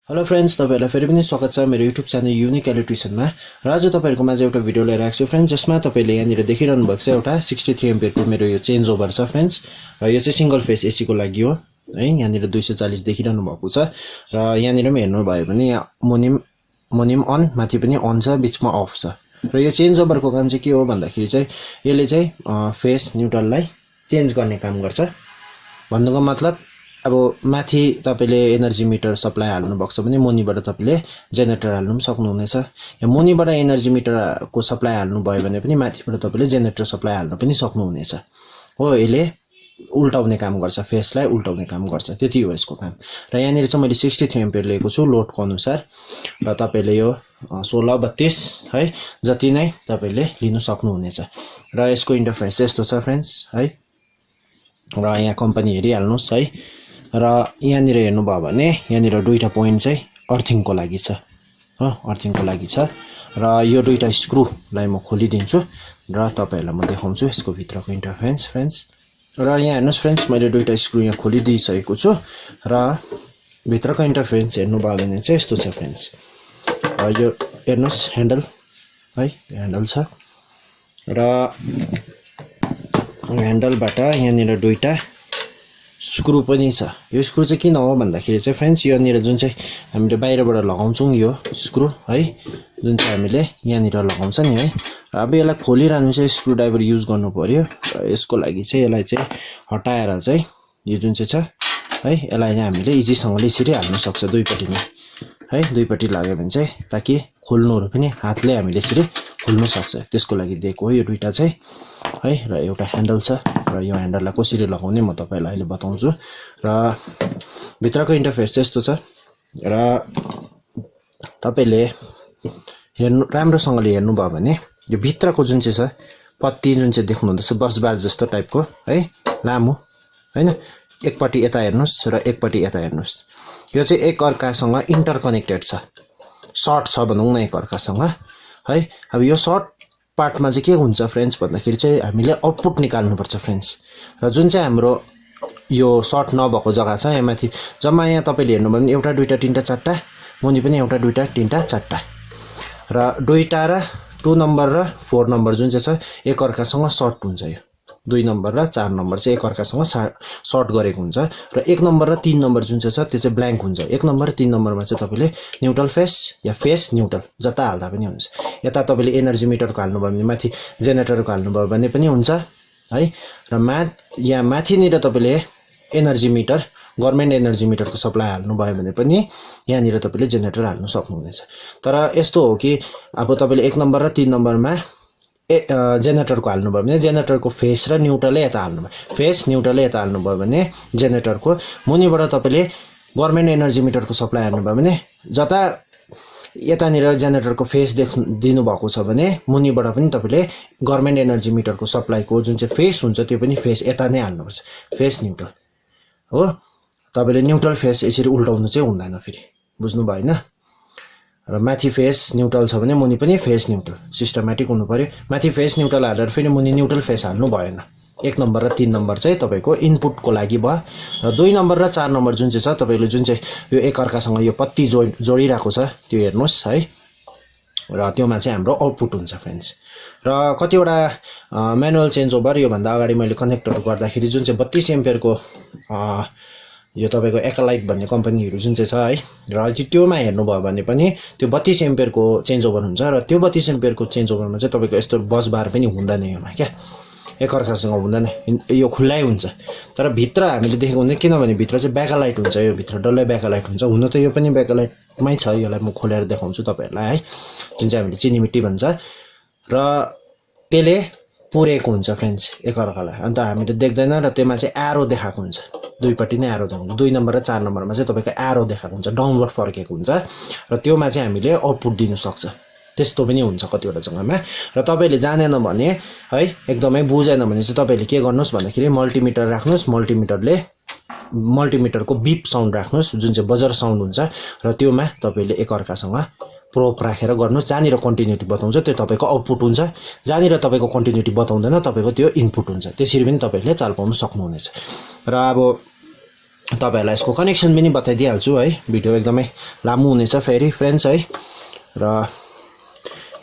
Hello friends, तपाईहरुलाई फेरि पनि स्वागत छ मेरो युट्युब च्यानल युनिक इलेक्ट्रिशियनमा। र आज तपाईहरुको माझ एउटा भिडियो लिएर आएको छु फ्रेन्ड्स, जसमा तपाईले यहाँनिर देखिरहनु भएको छ एउटा 63 एम्पियर को मेरो यो चेन्ज ओभर छ फ्रेन्ड्स। र यो चाहिँ सिंगल फेस एसी को लागि हो है। यहाँनिर 240 देखिरहनु भएको छ र यहाँनिर पनि हेर्नु भयो भने मुनिम अन, माथि पनि अन छ, बीचमा अफ छ। र यो चेन्ज ओभर को काम चाहिँ के हो भन्दाखेरि चाहिँ यसले चाहिँ फेस न्युट्रललाई चेन्ज गर्ने काम गर्छ। भन्नुको मतलब अब माथि तपाईले एनर्जी मिटर सप्लाई हाल्नु भएको छ भने मुनिबाट तपाईले जेनेरेटर हाल्नु पनि सक्नुहुनेछ। या मुनिबाट एनर्जी मिटर को सप्लाई हाल्नु भयो भने पनि माथिबाट तपाईले जेनेरेटर सप्लाई हाल्नु पनि सक्नुहुनेछ। हो, यसले उल्टाउने काम गर्छ, फेसलाई उल्टाउने काम गर्छ, त्यति हो यसको काम। र यहाँनिर चाहिँ मैले 63 एम्पियर लिएको छु लोडको अनुसार। र तपाईले यो 16 32 है जति नै तपाईले लिन सक्नुहुनेछ। र यसको इन्टरफेस यस्तो छ फ्रेन्ड्स है। र यहाँ कम्पनी हेरिहाल्नुस् है। र यहाँनिर हेर्नु भयो भने यहाँनिर दुईटा पोइन्ट चाहिँ अर्थिङको लागि छ, अर्थिङको लागि छ। र यो दुईटा स्क्रूलाई म खोलिदिन्छु र तपाईहरुलाई म देखाउँछु यसको भित्रको इन्टरफेस फ्रेन्ड्स। र यहाँ हेर्नुस् फ्रेन्ड्स, मैले दुईटा स्क्रू यहाँ खोलिदिइसकेको छु र भित्रको इन्टरफेस हेर्नु भयो भने चाहिँ यस्तो छ फ्रेन्ड्स। यो हेर्नुस् ह्यान्डल है, ह्यान्डल छ र ह्यान्डलबाट यहाँनिर दुईटा स्क्रू पनि छ। यो स्क्रू चाहिँ किन हो भन्दाखेरि चाहिँ फ्रेन्ड्स, यहाँनिर जुन चाहिँ हामीले बाहिरबाट लगाउँछौँ यो स्क्रू है, जुन चाहिँ हामीले यहाँनिर लगाउँछ नि है। अब यसलाई खोलिरहनु चाहिँ स्क्रू ड्राइभर युज गर्नु पर्यो। र यसको लागि चाहिँ यसलाई चाहिँ हटाएर चाहिँ यो जुन चाहिँ छ है, यसलाई चाहिँ हामीले इजीसँगले यसरी हाल्न सक्छ दुईपट्टि नै है। दुईपट्टि लाग्यो भने चाहिँ ताकि खोल्नुहरू पनि हातले हामीले यसरी खोल्नु सक्छ, त्यसको लागि दिएको हो यो दुईटा चाहिँ है। र एउटा ह्यान्डल छ र यो ह्यान्डललाई कसरी लगाउने म तपाईलाई अहिले बताउँछु। र भित्रको इन्टरफेस चाहिँ यस्तो छ। र तपाईले हेर्नु राम्रोसँगले हेर्नु भयो भने यो भित्रको जुन चाहिँ छ पत्ती जुन चाहिँ देख्नुहुँदैछ बसबार जस्तो टाइपको है, लामो हैन, एकपट्टि यता हेर्नुस् र एकपट्टि यता हेर्नुस्। यो चाहिँ एक अर्कासँग इन्टरकनेक्टेड छ, सर्ट छ भनौँ न एक अर्कासँग है। अब यो सर्ट पार्टमा चाहिँ के हुन्छ फ्रेन्ड्स भन्दाखेरि चाहिँ हामीले आउटपुट निकाल्नुपर्छ फ्रेन्ड्स। र जुन चाहिँ हाम्रो यो सर्ट नभएको जग्गा छ यहाँ माथि जम्मा, यहाँ तपाईले हेर्नु भयो भने एउटा दुईटा तीनटा चारटा, मुनि पनि एउटा दुईटा तीनटा चारटा, र दुईटा र 2 नम्बर र 4 नम्बर जुन चाहिँ छ एक अर्कासँग सर्ट हुन्छ। यो 2 नम्बर र 4 नम्बर चाहिँ एक अर्कासँग सर्ट गरेको हुन्छ। र 1 नम्बर र 3 नम्बर जुन चाहिँ छ त्यो चाहिँ ब्ल्याङ्क हुन्छ। 1 नम्बर र 3 नम्बरमा चाहिँ तपाईले न्युट्रल फेस या फेस न्युट्रल जता हाल्दा पनि हुन्छ। यता तपाईले एनर्जी मिटरको हाल्नु भयो भने माथि जेनेरेटरको हाल्नु भयो भने पनि हुन्छ है। र यहाँ माथिनिर तपाईले एनर्जी मिटर गभर्नमेन्ट एनर्जी मिटरको सप्लाई हाल्नु भयो भने पनि यहाँनिर तपाईले जेनेरेटर हाल्नु सक्नुहुनेछ। तर यस्तो हो कि अब तपाईले 1 नम्बर र 3 नम्बरमा जेनेरेटरको हाल्नु भयो भने जेनेरेटरको फेस र न्युट्रलै यता हाल्नु भयो, फेस न्युट्रलै यता हाल्नु भयो भने जेनेरेटरको मुनिबाट तपाईले गभर्नमेन्ट एनर्जी मिटरको सप्लाई हाल्नु भयो भने जता यतानिर जेनेरेटरको फेस दिनु भएको छ भने मुनिबाट पनि तपाईले गभर्नमेन्ट एनर्जी मिटरको सप्लाईको जुन चाहिँ फेस हुन्छ त्यो पनि फेस यता नै हाल्नुपर्छ, फेस न्युट्रल हो। तपाईले न्युट्रल फेस यसरी उल्टाउनु चाहिँ हुँदैन, फेरि बुझ्नु भएन। र माथि फेस न्युट्रल छ भने मुनि पनि फेस न्युट्रल, सिस्टमेटिक हुनु पर्यो। माथि फेस न्युट्रल हालेर फेरि मुनि न्युट्रल फेस हाल्नु भएन। 1 नम्बर र 3 नम्बर चाहिँ तपाईको इनपुटको लागि भयो। र 2 नम्बर र 4 नम्बर जुन चाहिँ छ तपाईले जुन चाहिँ यो एक अर्कासँग यो पत्ती जोडिरहेको छ त्यो हेर्नुस् है। र त्योमा चाहिँ हाम्रो आउटपुट हुन्छ फ्रेन्ड्स। र कतिवटा म्यानुअल चेन्ज ओभर यो भन्दा अगाडि मैले कनेक्टहरू गर्दाखेरि जुन चाहिँ 32 एम्पियरको यो तपाईको एकलाइट भन्ने कम्पनीहरु जुन चाहिँ छ है, र त्योमा हेर्नु भयो भने पनि त्यो 32 एम्पियरको चेन्ज ओभर हुन्छ। र त्यो 32 एम्पियरको चेन्ज ओभरमा चाहिँ तपाईको यस्तो बस बार पनि हुँदैन योमा क्या, एक अर्कासँग हुँदैन, यो खुल्लै हुन्छ। तर भित्र हामीले देखेको हुँदैन, किनभने भित्र चाहिँ ब्याकलाइट हुन्छ, यो भित्र डल्लै ब्याकलाइट हुन्छ। हुन त यो पनि ब्याकलाइटमै छ, यसलाई म खोलेर देखाउँछु तपाईहरुलाई है, जुन चाहिँ हामीले चिनी मिट्टी भन्छ। र त्यसले पुरेको हुन्छ फ्रेन्ड्स एक अर्कालाई, अन्त हामीले देख्दैन। र त्यसमा चाहिँ एरो देखाएको हुन्छ, दुईपट्टि नै एरो देखाउँछ। 2 नम्बर र 4 नम्बरमा चाहिँ तपाईको एरो देखाएको हुन्छ, डाउनवर्ड फर्केको हुन्छ। र त्योमा चाहिँ हामीले आउटपुट दिनु सक्छ, त्यस्तो पनि हुन्छ कतिवटा जग्गामा। र तपाईले जानेन भने है, एकदमै बुझेन भने चाहिँ तपाईले के गर्नुस् भन्दाखेरि मल्टिमिटर राख्नुस्, मल्टिमिटरको बिप साउन्ड राख्नुस् जुन चाहिँ बजर साउन्ड हुन्छ। र त्योमा तपाईले एक अर्कासँग प्रोब राखेर गर्नुस्। जहाँनिर कन्टिन्युटी बताउँछ त्यो तपाईको आउटपुट हुन्छ, जहाँनिर तपाईको कन्टिन्युटी बताउँदैन तपाईको त्यो इनपुट हुन्छ। त्यसरी पनि तपाईले चाल पाउन सक्नुहुनेछ। र अब तपाईहरुलाई यसको कनेक्सन पनि बताइदिहाल्छु है भिडियो एकदमै लामो हुनेछ फेरि फ्रेन्ड्स है र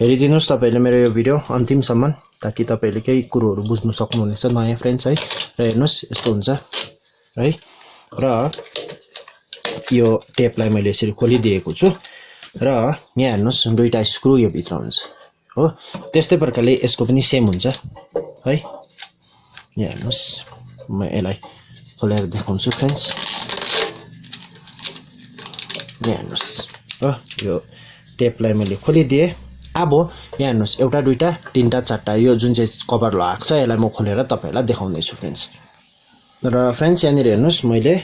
हेरिदिनुस् तपाईले मेरो यो भिडियो अन्तिमसम्म ताकि तपाईले केही कुरोहरु बुझ्नु सक्नुहुनेछ नयाँ फ्रेन्ड्स है र हेर्नुस् यस्तो हुन्छ है र यो टेपलाई मैले यसरी खोलिदिएको छु र यहाँ हेर्नुस् दुईटा स्क्रु यो भित्र हुन्छ हो त्यस्तै प्रकारले यसको पनि सेम हुन्छ है यहाँ हेर्नुस् म यसलाई खोलेर देखाउँछु फ्रेन्ड्स यहाँ हेर्नुस् हो यो टेपलाई मैले खोलिदिए अब यहाँ हेर्नुस् एउटा दुईटा तीनटा चारटा यो जुन चाहिँ कभर लगाएको छ यसलाई म खोलेर तपाईहरुलाई देखाउँदै छु फ्रेन्ड्स र फ्रेन्ड्स यहाँनिर हेर्नुस् मैले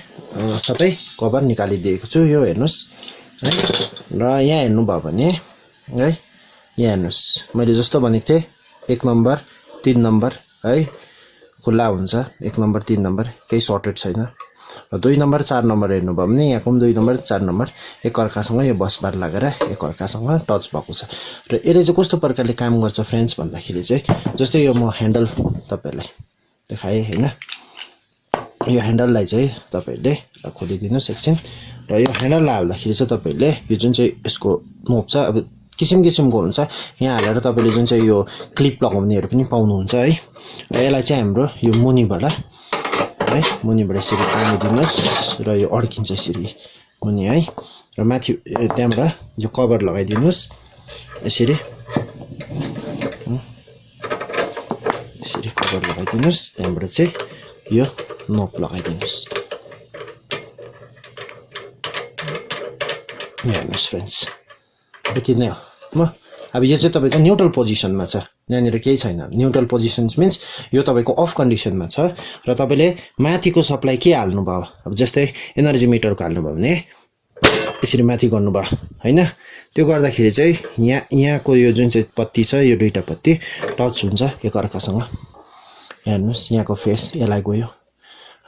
सबै कभर निकालिदिएको छु यो हेर्नुस् है र यहाँ हेर्नुभयो भने है यहाँ हेर्नुस् मैले जस्तो भनेको थिएँ 1 नम्बर 3 नम्बर है खुला हुन्छ 1 नम्बर 3 नम्बर केही सर्टेड छैन र 2 नम्बर 4 नम्बर हेर्नुभयो भने यहाँको 2 नम्बर 4 नम्बर एकअर्कासँग यो बस बार लागेर एकअर्कासँग टच भएको छ र यसले चाहिँ कस्तो प्रकारले काम गर्छ फ्रेन्ड्स भन्दाखेरि चाहिँ जस्तै यो म ह्यान्डल तपाईहरुलाई देखाए हैन यो ह्यान्डललाई चाहिँ तपाईले खोलिदिनुस् एकछिन र यो ह्यान्डल हाल्दाखेरि चाहिँ तपाईले यो जुन चाहिँ यसको नोब छ अब किसिमको हुन्छ यहाँ हालेर तपाईले जुन चाहिँ यो क्लिप लगाउनेहरु पनि पाउनुहुन्छ है र यसलाई चाहिँ हाम्रो यो मुनिबाट है मुनिबाट यसरी तानिदिनुस् र यो अड्किन्छ यसरी मुनि है र माथि त्यहाँबाट यो कभर लगाइदिनुस् यसरी यसरी कभर लगाइदिनुस् त्यहाँबाट चाहिँ यो नोब लगाइदिनुस् यहाँ हेर्नुस् फ्रेन्ड्स यति नै हो म अब यो चाहिँ तपाईको न्यूट्रल पोजिसनमा छ यहाँनिर केही छैन न्यूट्रल पोजिसन मिन्स यो तपाईको अफ कन्डिसनमा छ र तपाईले माथिको सप्लाई के हाल्नु भयो अब जस्तै एनर्जी मिटरको हाल्नु भयो भने यसरी माथि गर्नु भयो हैन त्यो गर्दाखेरि चाहिँ यहाँको यो जुन चाहिँ पत्ती छ यो दुईटा पत्ती टच हुन्छ एकअर्कासँग हेर्नुस् यहाँको फेस यसलाई गयो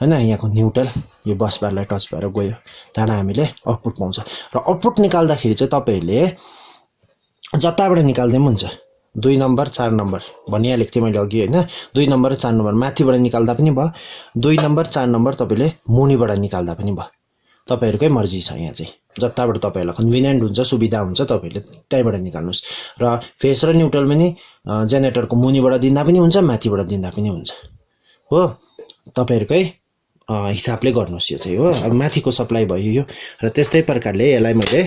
हैन यहाँको न्यूट्रल यो बस बारलाई टच भएर गयो त्यहाँबाट हामीले आउटपुट पाउँछ र आउटपुट निकाल्दाखेरि चाहिँ तपाईहरुले जताबाट निकाल्दै पनि हुन्छ 2 नम्बर 4 नम्बर भनिहालेको थिएँ मैले अघि हैन 2 नम्बर र 4 नम्बर माथिबाट निकाल्दा पनि भयो 2 नम्बर 4 नम्बर तपाईले मुनिबाट निकाल्दा पनि भयो तपाईहरुकै मर्जी छ यहाँ चाहिँ जताबाट तपाईहरुलाई कन्भिनियन्ट हुन्छ सुविधा हुन्छ तपाईहरुले त्यहीबाट निकाल्नुस् र फेस र न्यूट्रल पनि जेनेरेटरको मुनिबाट दिँदा पनि हुन्छ माथिबाट दिँदा पनि हुन्छ हो तपाईहरुकै हिसाबले गर्नुस् यो चाहिँ हो अब माथिको सप्लाई भयो यो र त्यस्तै प्रकारले यसलाई मैले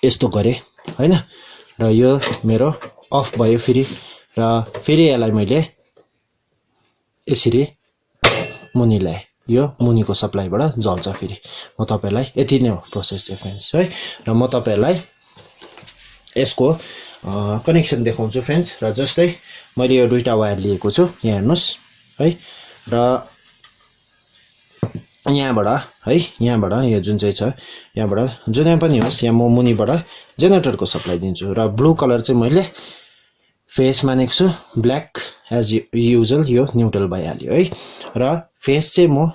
यस्तो गरे हैन र यो मेरो अफ भयो फेरि र फेरि यसलाई मैले यसरी मुनि ल्याए यो मुनिको सप्लाईबाट जल्छ फेरि म तपाईहरुलाई यति नै हो प्रोसेस चाहिँ फ्रेन्ड्स है र म तपाईहरुलाई यसको कनेक्सन देखाउँछु फ्रेन्ड्स र जस्तै मैले यो दुईटा वायर लिएको छु यहाँ हेर्नुस् है र यहाँबाट है यहाँबाट यो जुन चाहिँ छ यहाँबाट जुनै पनि होस् यहाँ म मुनिबाट जेनेरेटरको सप्लाई दिन्छु र ब्लू कलर चाहिँ मैले फेस मानेको छु ब्ल्याक एज युजुअल यो न्यूट्रल भइहाल्यो है र फेस चाहिँ म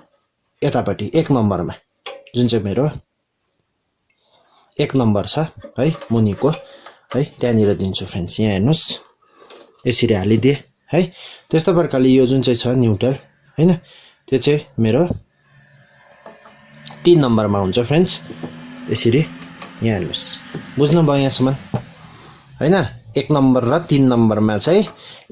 यतापट्टि 1 नम्बरमा जुन चाहिँ मेरो 1 नम्बर छ है मुनिको है त्यहाँनिर दिन्छु फ्रेन्ड्स यहाँ हेर्नुस् यसरी हालिदिए है त्यस्तो प्रकारले यो जुन चाहिँ छ न्यूट्रल हैन त्यो चाहिँ मेरो 3 नम्बरमा हुन्छ फ्रेन्ड्स यसरी यहाँ हेर्नुस् बुझ्नुभयो यहाँसम्म हैन 1 नम्बर र 3 नम्बरमा चाहिँ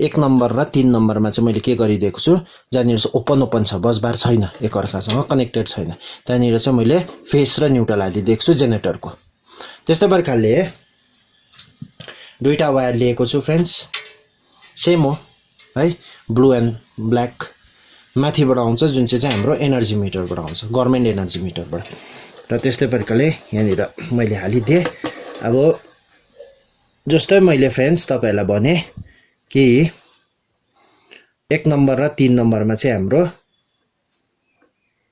1 नम्बर र 3 नम्बरमा चाहिँ मैले के गरिदिएको छु जहाँनिर चाहिँ ओपन छ बस बार छैन एकअर्कासँग कनेक्टेड छैन त्यहाँनिर चाहिँ मैले फेस र न्यूट्रल हालिदिएको छु जेनेरेटरको त्यस्तै प्रकारले दुईटा वायर लिएको छु फ्रेन्ड्स सेम हो है ब्लू एन्ड ब्ल्याक माथिबाट आउँछ जुन चाहिँ हाम्रो एनर्जी मिटरबाट आउँछ गभर्नमेन्ट एनर्जी मिटरबाट र त्यस्तै प्रकारले यहाँनिर मैले हालिदिए अब जस्तै मैले फ्रेन्ड्स तपाईहरुलाई भने कि 1 नम्बर र 3 नम्बरमा चाहिँ हाम्रो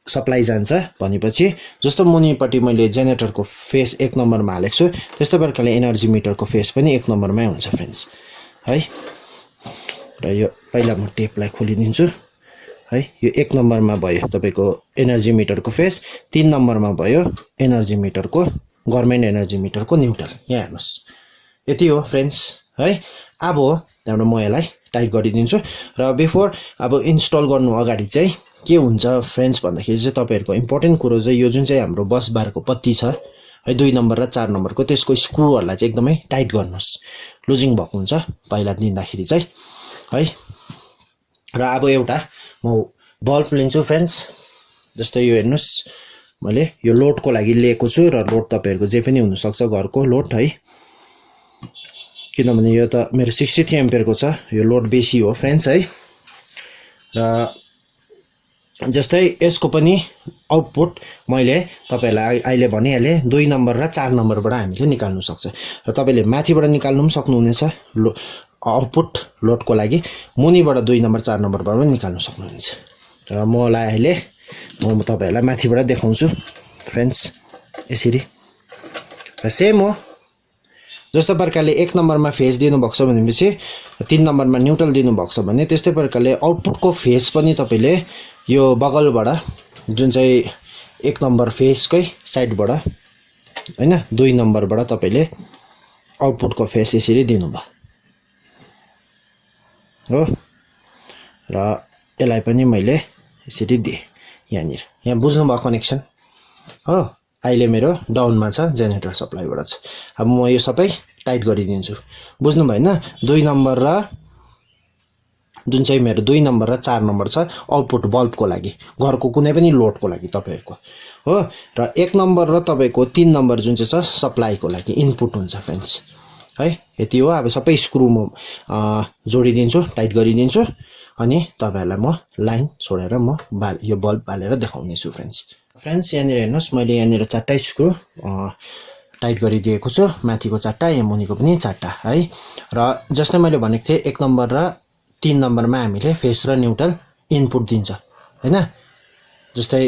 सप्लाई जान्छ भनेपछि जस्तो मुनिपट्टि मैले जेनेरेटरको फेस 1 नम्बरमा हालेको छु त्यस्तै प्रकारले एनर्जी मिटरको फेस पनि 1 नम्बरमै हुन्छ फ्रेन्ड्स है र यो पहिला म टेपलाई खोलिदिन्छु है यो 1 नम्बरमा भयो तपाईको एनर्जी मिटरको फेस 3 नम्बरमा भयो एनर्जी मिटरको गभर्नमेन्ट एनर्जी मिटरको न्यूट्रल यहाँ हेर्नुस् यति हो फ्रेन्ड्स है अब त्यहाँबाट म यसलाई टाइट गरिदिन्छु र बिफोर अब इन्स्टल गर्नु अगाडि चाहिँ के हुन्छ फ्रेन्ड्स भन्दाखेरि चाहिँ तपाईहरुको इम्पोर्टेन्ट कुरो चाहिँ यो जुन चाहिँ हाम्रो बस बारको पत्ती छ है 2 नम्बर र 4 नम्बरको त्यसको स्क्रुहरुलाई चाहिँ एकदमै टाइट गर्नुस् लुजिङ भएको हुन्छ पहिला दिँदाखेरि चाहिँ है र अब एउटा म बल्ब लिन्छु फ्रेन्ड्स जस्तै यो हेर्नुस् मैले यो लोडको लागि लिएको छु र लोड तपाईहरुको जे पनि हुन सक्छ घरको लोड है किनभने यो त मेरो 63 एम्पियरको छ यो लोड बेसी हो फ्रेन्ड्स है र जस्तै यसको पनि आउटपुट मैले तपाईहरुलाई अहिले भनिहाले 2 नम्बर र 4 नम्बरबाट हामीले निकाल्नु सक्छ र तपाईले माथिबाट निकाल्नु पनि सक्नुहुनेछ आउटपुट लोडको लागि मुनिबाट 2 नम्बर 4 नम्बरबाट पनि निकाल्नु सक्नुहुन्छ र मलाई अहिले म तपाईहरुलाई माथिबाट देखाउँछु फ्रेन्ड्स यसरी र सेम हो जस्तो प्रकारले 1 नम्बरमा फेज दिनु भएको छ भनेपछि 3 नम्बरमा न्यूट्रल दिनु भएको छ भने त्यस्तै प्रकारले आउटपुटको फेज पनि तपाईले यो बगलबाट जुन चाहिँ 1 नम्बर फेजकै साइडबाट हैन 2 नम्बरबाट तपाईले आउटपुटको फेज यसरी दिनुभयो हो र यसलाई पनि मैले यसरी दिए यहाँ बुझ्नु भयो कनेक्सन हो अहिले मेरो डाउनमा छ जेनेरेटर सप्लाईबाट छ अब म यो सबै टाइट गरिदिन्छु बुझ्नु भएन 2 नम्बर र जुन चाहिँ मेरो 2 नम्बर र 4 नम्बर छ आउटपुट बल्बको लागि घरको कुनै पनि लोडको लागि तपाईहरुको हो र 1 नम्बर र तपाईको 3 नम्बर जुन चाहिँ छ सप्लाईको लागि इनपुट हुन्छ फ्रेन्ड्स है यति हो अब सबै स्क्रु म जोडिदिन्छु टाइट गरिदिन्छु अनि तपाईहरुलाई म लाइन छोडेर म यो बल्ब बालेर देखाउने छु फ्रेन्ड्स यहाँनिर हेर्नुस् मैले यहाँनिर 4टा स्क्रु टाइट गरिदिएको छु माथिको 4टा यहाँ मुनिको पनि 4टा है र जस्तै मैले भनेको थिए 1 नम्बर र 3 नम्बरमा हामीले फेज र न्यूट्रल इनपुट दिन्छ हैन जस्तै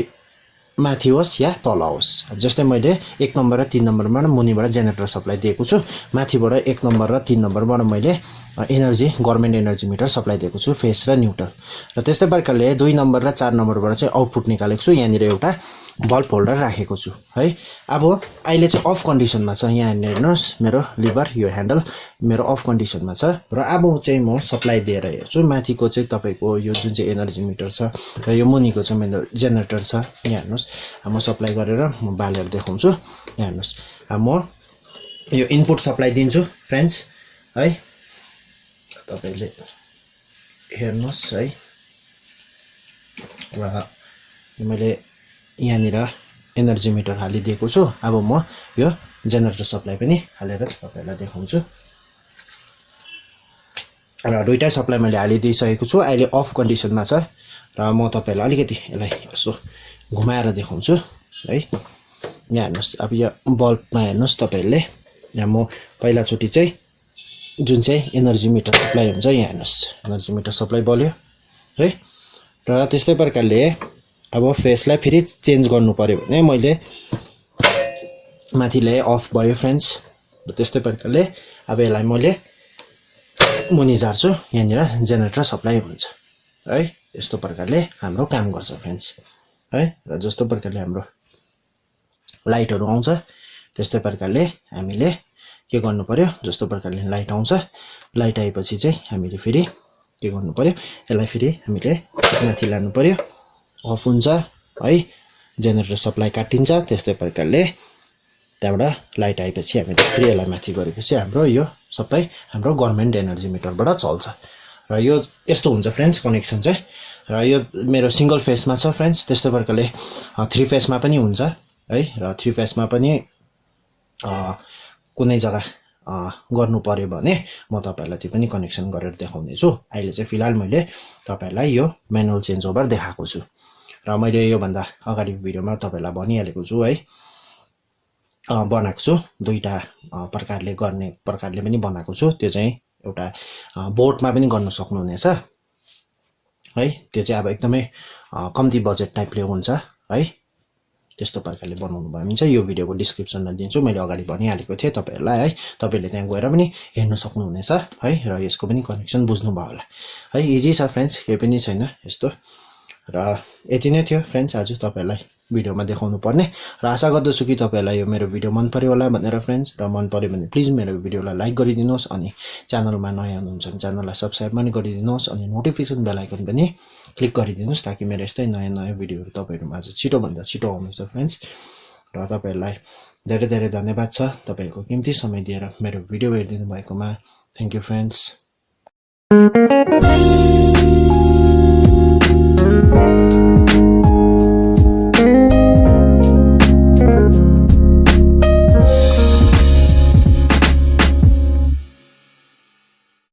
माथि होस् या तल होस् जस्तै मैले 1 नम्बर र 3 नम्बरमा मुनिबाट जेनेरेटर सप्लाई दिएको छु माथिबाट 1 नम्बर र 3 नम्बरबाट मैले energy government energy meter supply दिएको छु फेज र न्यूट्रल र त्यस्तै प्रकारले 2 नम्बर र 4 नम्बरबाट चाहिँ आउटपुट निकालेको छु यहाँनिर एउटा बल्ब होल्डर राखेको छु है अब अहिले चाहिँ अफ कन्डिसनमा छ यहाँ हेर्नुस् मेरो लिभर यो ह्यान्डल मेरो अफ कन्डिसनमा छ र अब चाहिँ म सप्लाई दिएर हेर्छु माथिको चाहिँ तपाईको यो जुन चाहिँ एनर्जी मिटर छ र यो मुनिको चाहिँ मेरो जेनेरेटर छ यहाँ हेर्नुस् म सप्लाई गरेर म बालेर देखाउँछु यहाँ हेर्नुस् म यो इनपुट सप्लाई दिन्छु फ्रेन्ड्स है तपाईले हेर्नुस् है र मैले यहाँनिर एनर्जी मिटर हालिदिएको छु अब म यो जेनेरेटर सप्लाई पनि हालेर तपाईहरुलाई देखाउँछु र दुईटा सप्लाई मैले हालिदिइसकेको छु अहिले अफ कन्डिसनमा छ र म तपाईहरुलाई अलिकति यसलाई यसो घुमाएर देखाउँछु है यहाँ हेर्नुस् अब यो बल्बमा हेर्नुस् तपाईहरुले यहाँ म पहिला चोटी चाहिँ जुन चाहिँ एनर्जी मिटर सप्लाई हुन्छ यहाँ हेर्नुस् एनर्जी मिटर सप्लाई बल्यो है र त्यस्तै प्रकारले अब फेसलाई फेरि चेन्ज गर्नु पर्यो भने मैले माथिले अफ भयो फ्रेन्ड्स र त्यस्तै प्रकारले अब यसलाई मैले मुनि झार्छु यहाँनिर जेनेरेटर सप्लाई हुन्छ है यस्तो प्रकारले हाम्रो काम गर्छ फ्रेन्ड्स है र जस्तो प्रकारले हाम्रो लाइटहरु आउँछ त्यस्तै प्रकारले हामीले के गर्नु पर्यो जस्तो प्रकारले लाइट आउँछ लाइट आएपछि चाहिँ हामीले फेरि के गर्नु पर्यो यसलाई फेरि हामीले माथि लानु पर्यो अफ हुन्छ है जेनेरेटर सप्लाई काटिन्छ त्यस्तै प्रकारले त्यहाँबाट लाइट आएपछि हामीले फेरि यसलाई माथि गरेपछि हाम्रो यो सबै हाम्रो गभर्नमेन्ट एनर्जी मिटरबाट चल्छ र यो यस्तो हुन्छ फ्रेन्ड्स कनेक्सन चाहिँ र यो मेरो सिंगल फेसमा छ फ्रेन्ड्स त्यस्तै प्रकारले 3 फेसमा पनि हुन्छ है र 3 फेसमा पनि कुनै जग्गा गर्नु पर्यो भने म तपाईहरुलाई त्यो पनि कनेक्सन गरेर देखाउने छु अहिले चाहिँ फिलहाल मैले तपाईहरुलाई यो म्यानुअल चेन्ज ओभर देखाएको छु र मैले यो भन्दा अगाडि भिडियोमा तपाईहरुलाई भनिहालेको छु है बनाएको छु दुईटा प्रकारले गर्ने प्रकारले पनि बनाएको छु त्यो चाहिँ एउटा बोर्डमा पनि गर्न सक्नुहुनेछ है त्यो चाहिँ अब एकदमै कम्ती बजेट टाइपले हुन्छ है त्यस्तो प्रकारले बनाउनु भयो भने चाहिँ यो भिडियोको डिस्क्रिप्सनमा दिन्छु मैले अगाडि भनिहालेको थिएँ तपाईहरुलाई है तपाईले त्यहाँ गएर पनि हेर्न सक्नुहुनेछ है र यसको पनि कनेक्सन बुझ्नु भयो होला है इजी छ फ्रेन्ड्स केही पनि छैन यस्तो र यति नै थियो फ्रेन्ड्स आज तपाईहरुलाई भिडियोमा देखाउनु पर्ने र आशा गर्दछु कि तपाईहरुलाई यो मेरो भिडियो मन पर्यो होला भनेर फ्रेन्ड्स र मन पर्यो भने प्लिज मेरो भिडियोलाई लाइक गरिदिनुहोस् अनि च्यानलमा नयाँ हुनुहुन्छ भने च्यानललाई सब्स्क्राइब पनि गरिदिनुहोस् अनि नोटिफिकेसन बेल आइकन पनि क्लिक गरिदिनुहोस् ताकि मेरो यस्तै नयाँ नयाँ भिडियोहरु तपाईहरुमा आज छिटो भन्दा छिटो आउँछ फ्रेन्ड्स र तपाईहरुलाई धेरै धेरै धन्यवाद छ तपाईहरुको कीमती समय दिएर मेरो भिडियो हेरिदिनु भएकोमा थ्यांक यू फ्रेन्ड्स